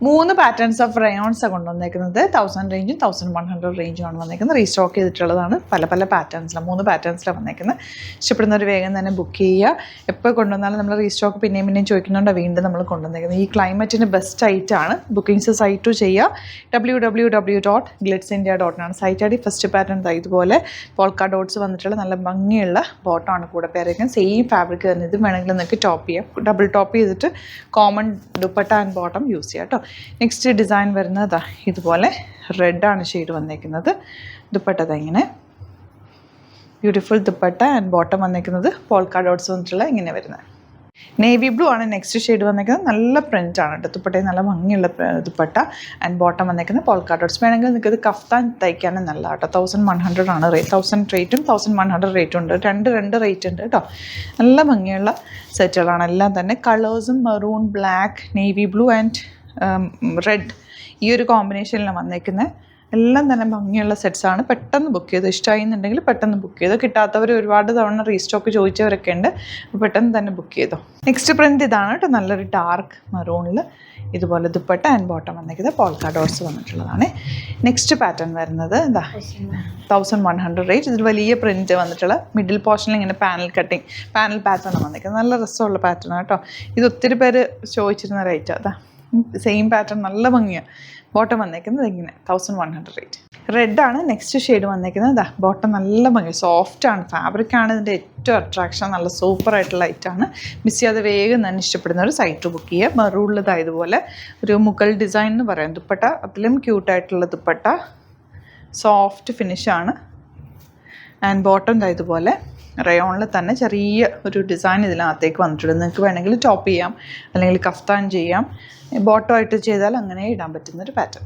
3 patterns of Rayons കൊണ്ടുവന്നേക്കുന്നത് 1000 റേഞ്ചും 1100 റേഞ്ചുമാണ് വന്നേക്കുന്നത്. Restock ചെയ്തിട്ടുള്ളതാണ്. പല പല പാറ്റേൺസിലാണ് 3 പാറ്റേൺസിലാണ് വന്നേക്കുന്നത്. ഇഷ്ടപ്പെടുന്നവർ വേഗം തന്നെ ബുക്ക് ചെയ്യുക. എപ്പോൾ കൊണ്ടുവന്നാലും നമ്മൾ റീസ്റ്റോക്ക് പിന്നെയും ചോദിക്കുന്നുണ്ട്, വീണ്ടും നമ്മൾ കൊണ്ടുവന്നേക്കുന്നത്. ഈ ക്ലൈമറ്റിന് ബെസ്റ്റ് സൈറ്റാണ്. ബുക്കിംഗ്സ് സൈറ്റ് ചെയ്യുക www.glitzindia.com site I D. First pattern ഇതുപോലെ പോൾക്ക ഡോട്ട്സ് വന്നിട്ടുള്ള നല്ല ഭംഗിയുള്ള ബോട്ടമാണ് കൂടെ പേരേക്കും. സെയിം ഫാബ്രിക് തന്നെ. ഇത് വേണമെങ്കിൽ നിങ്ങൾക്ക് ടോപ്പ് ചെയ്യാം. ഡബിൾ ടോപ്പ് ചെയ്തിട്ട് common dupatta and bottom use ചെയ്യാം കേട്ടോ. നെക്സ്റ്റ് ഡിസൈൻ വരുന്നത് ഇതുപോലെ റെഡാണ് ഷെയ്ഡ് വന്നേക്കുന്നത്. ദുപ്പട്ട ഇങ്ങനെ ബ്യൂട്ടിഫുൾ ദുപ്പട്ട ആൻഡ് ബോട്ടം വന്നേക്കുന്നത് പോൾക്ക ഡോട്ട്സ് വന്നിട്ടുള്ള ഇങ്ങനെ വരുന്നത്. നേവി ബ്ലൂ ആണ് നെക്സ്റ്റ് ഷെയ്ഡ് വന്നേക്കുന്നത്. നല്ല പ്രിൻ്റ് ആണ് കേട്ടോ. ദുപ്പട്ടയിൽ നല്ല ഭംഗിയുള്ള ദുപ്പട്ട ആൻഡ് ബോട്ടം വന്നേക്കുന്നത് പോൾക്ക ഡോട്ട്സ്. വേണമെങ്കിൽ നിങ്ങൾക്ക് ഇത് കഫ്താൻ തയ്ക്കാനും നല്ല കേട്ടോ. 1100 ആണ് റേറ്റ്. 1000 റേറ്റും 1100 റേറ്റും ഉണ്ട്. രണ്ട് റേറ്റ് ഉണ്ട് കേട്ടോ. നല്ല ഭംഗിയുള്ള സെറ്റുകളാണ് എല്ലാം തന്നെ. കളേഴ്സും maroon, black, navy blue and red ഈ ഒരു കോമ്പിനേഷനിലാണ് വന്നേക്കുന്നത്. എല്ലാം തന്നെ ഭംഗിയുള്ള സെറ്റ്സാണ്. പെട്ടെന്ന് ബുക്ക് ചെയ്തു. ഇഷ്ടമായി എന്നുണ്ടെങ്കിൽ പെട്ടെന്ന് ബുക്ക് ചെയ്തു. കിട്ടാത്തവർ ഒരുപാട് തവണ റീസ്റ്റോക്ക് ചോദിച്ചവരൊക്കെ ഉണ്ട്. അപ്പോൾ പെട്ടെന്ന് തന്നെ ബുക്ക് ചെയ്തു. നെക്സ്റ്റ് പ്രിൻ്റ് ഇതാണ് കേട്ടോ. നല്ലൊരു ഡാർക്ക് മെറൂണിൽ ഇതുപോലെ ദുപ്പട്ട ആൻഡ് ബോട്ടം വന്നേക്കുന്നത് പോൾക്ക ഡോട്ട്സ് വന്നിട്ടുള്ളതാണ്. നെക്സ്റ്റ് പാറ്റേൺ വരുന്നത് 1100 റേറ്റ്. ഇതിൽ വലിയ പ്രിൻറ്റ് വന്നിട്ടുള്ള മിഡിൽ പോർഷനിൽ ഇങ്ങനെ പാനൽ പാറ്റേൺ വന്നേക്കുന്നത്. നല്ല രസമുള്ള പാറ്റേൺ കേട്ടോ. ഇത് ഒത്തിരി പേര് ചോദിച്ചിരുന്ന റേറ്റ്. സെയിം പാറ്റേൺ നല്ല ഭംഗിയാണ്. ബോട്ടം വന്നേക്കുന്നത് ഇങ്ങനെ 1100 റേറ്റ്. റെഡാണ് നെക്സ്റ്റ് ഷെയ്ഡ് വന്നേക്കുന്നത്. ബോട്ടം നല്ല ഭംഗി, സോഫ്റ്റാണ്. ഫാബ്രിക്കാണ് ഇതിൻ്റെ ഏറ്റവും അട്രാക്ഷൻ. നല്ല സൂപ്പറായിട്ടുള്ള ലൈറ്റാണ്. മിസ് ചെയ്യാതെ വേഗം തന്നെ ഇഷ്ടപ്പെടുന്നവർ സൈറ്റ് ബുക്ക് ചെയ്യുക. മെറൂണിലത് ഇതുപോലെ ഒരു മുഗൾ ഡിസൈൻ എന്ന് പറയാം. ദുപ്പട്ട അതിലും ക്യൂട്ടായിട്ടുള്ള ദുപ്പട്ട, സോഫ്റ്റ് ഫിനിഷാണ്. ആൻഡ് ബോട്ടം ഇതുപോലെ റയോണിൽ തന്നെ ചെറിയ ഒരു ഡിസൈൻ ഇതിനകത്തേക്ക് വന്നിട്ടുണ്ട്. നിങ്ങൾക്ക് വേണമെങ്കിൽ ടോപ്പ് ചെയ്യാം, അല്ലെങ്കിൽ കഫ്താൻ ചെയ്യാം. ബോട്ടമായിട്ട് ചെയ്താൽ അങ്ങനെ ഇടാൻ പറ്റുന്നൊരു പാറ്റേൺ.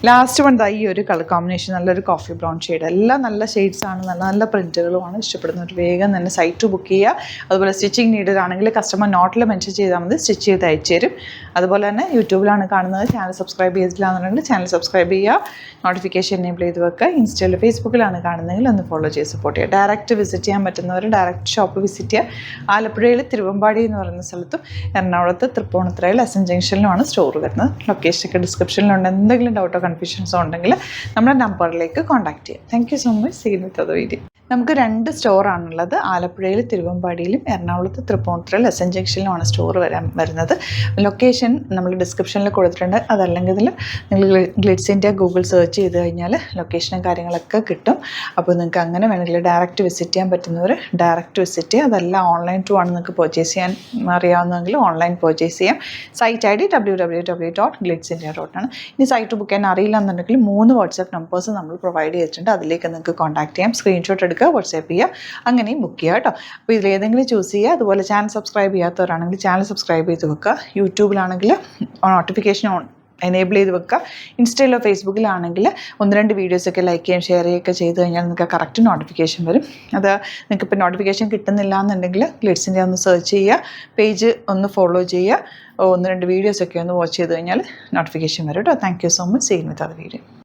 ലാസ്റ്റ് വൺ ഈ ഒരു കളർ കോമ്പിനേഷൻ നല്ലൊരു കോഫി ബ്രൗൺ ഷെയ്ഡ്. എല്ലാം നല്ല ഷെയ്ഡ്സാണ്. നല്ല നല്ല പ്രിൻറ്റുകളുമാണ്. ഇഷ്ടപ്പെടുന്നവർ വേഗം തന്നെ സൈറ്റ് ബുക്ക് ചെയ്യുക. അതുപോലെ സ്റ്റിച്ചിങ് നീഡഡ് ആണെങ്കിൽ കസ്റ്റമർ നോട്ടിൽ മെൻഷൻ ചെയ്താൽ മതി, സ്റ്റിച്ച് ചെയ്ത് അയച്ചു തരും. അതുപോലെ തന്നെ യൂട്യൂബിലാണ് കാണുന്നത്, ചാനൽ സബ്സ്ക്രൈബ് ചെയ്തിട്ടില്ലാന്നുണ്ടെങ്കിൽ ചാനൽ സബ്സ്ക്രൈബ് ചെയ്യുക, നോട്ടിഫിക്കേഷൻ എനേബിൾ ചെയ്ത് വെക്കുക. ഇൻസ്റ്റയിൽ ഫേസ്ബുക്കിലാണ് കാണുന്നതെങ്കിൽ ഒന്ന് ഫോളോ ചെയ്ത് സപ്പോർട്ട് ചെയ്യുക. ഡയറക്റ്റ് വിസിറ്റ് ചെയ്യാൻ പറ്റുന്നവർ ഡയറക്റ്റ് ഷോപ്പ് വിസിറ്റ് ചെയ്യുക. ആലപ്പുഴയിൽ തിരുവമ്പാടി എന്ന് പറയുന്ന സ്ഥലത്തും എറണാകുളത്ത് തൃപ്പൂണിത്തുറയിൽ എസ് എൻ ജംഗ്ഷനിലുമാണ് സ്റ്റോർ വരുന്നത്. ലൊക്കേഷനൊക്കെ ഡിസ്ക്രിപ്ഷനിലുണ്ട്. എന്തെങ്കിലും ഡൗട്ടോ കൺഫ്യൂഷൻസോ ഉണ്ടെങ്കിൽ നമ്മുടെ നമ്പറിലേക്ക് കോൺടാക്ട് ചെയ്യാം. Thank you so much. See you with other video. നമുക്ക് 2 സ്റ്റോറാണുള്ളത്. ആലപ്പുഴയിൽ തിരുവമ്പാടിയിലും എറണാകുളത്ത് തൃപ്പൂണിത്തുറയിൽ എസ് എൻ ജംഗ്ഷനിലുമാണ് സ്റ്റോർ വരുന്നത്. ലൊക്കേഷൻ നമ്മൾ ഡിസ്ക്രിപ്ഷനിൽ കൊടുത്തിട്ടുണ്ട്. അതല്ലെങ്കിൽ നിങ്ങൾ ഗ്ലിറ്റ്സ് ഇന്ത്യ ഗൂഗിൾ സെർച്ച് ചെയ്ത് കഴിഞ്ഞാൽ ലൊക്കേഷനും കാര്യങ്ങളൊക്കെ കിട്ടും. അപ്പോൾ നിങ്ങൾക്ക് അങ്ങനെ വേണമെങ്കിൽ ഡയറക്റ്റ് വിസിറ്റ് ചെയ്യാൻ പറ്റുന്നവർ ഡയറക്റ്റ് വിസിറ്റ് ചെയ്യുക. അതല്ല ഓൺലൈൻ ത്രൂ ആണ് നിങ്ങൾക്ക് പർച്ചേസ് ചെയ്യാൻ അറിയാവുന്നതെങ്കിൽ ഓൺലൈൻ പർച്ചേസ് ചെയ്യാം. സൈറ്റ് ഐ ഡി www.glitzindia.com ആണ്. ഇനി സൈറ്റ് ബുക്ക് ചെയ്യാൻ അറിയില്ല എന്നുണ്ടെങ്കിൽ 3 വാട്സാപ്പ് നമ്പേഴ്സ് നമ്മൾ പ്രൊവൈഡ് ചെയ്തിട്ടുണ്ട്. അതിലേക്ക് നിങ്ങൾക്ക് കോൺടാക്ട് ചെയ്യാം. സ്ക്രീൻഷോട്ട് എടുക്കുക, വാട്സാപ്പ് ചെയ്യുക, അങ്ങനെയും ബുക്ക് ചെയ്യുക കേട്ടോ. അപ്പോൾ ഇതിലേതെങ്കിലും ചൂസ് ചെയ്യുക. അതുപോലെ ചാനൽ സബ്സ്ക്രൈബ് ചെയ്യാത്തവരാണെങ്കിൽ ചാനൽ സബ്സ്ക്രൈബ് ചെയ്ത് വെക്കുക. യൂട്യൂബിലാണെങ്കിൽ നോട്ടിഫിക്കേഷൻ എനേബിൾ ചെയ്ത് വെക്കുക. ഇൻസ്റ്റയിലോ ഫേസ്ബുക്കിലാണെങ്കിൽ 1-2 വീഡിയോസൊക്കെ ലൈക്ക് ചെയ്യുകയും ഷെയർ ചെയ്യുകയൊക്കെ ചെയ്ത് കഴിഞ്ഞാൽ നിങ്ങൾക്ക് കറക്റ്റ് നോട്ടിഫിക്കേഷൻ വരും. അത് നിങ്ങൾക്ക് ഇപ്പോൾ നോട്ടിഫിക്കേഷൻ കിട്ടുന്നില്ല എന്നുണ്ടെങ്കിൽ ഗ്ലിറ്റ്സ് ഇന്ത്യ ഒന്ന് സെർച്ച് ചെയ്യുക, പേജ് ഒന്ന് ഫോളോ ചെയ്യുക, 1-2 വീഡിയോസൊക്കെ ഒന്ന് വാച്ച് ചെയ്ത് കഴിഞ്ഞാൽ നോട്ടിഫിക്കേഷൻ വരും കേട്ടോ. Thank you so much. See you with other video.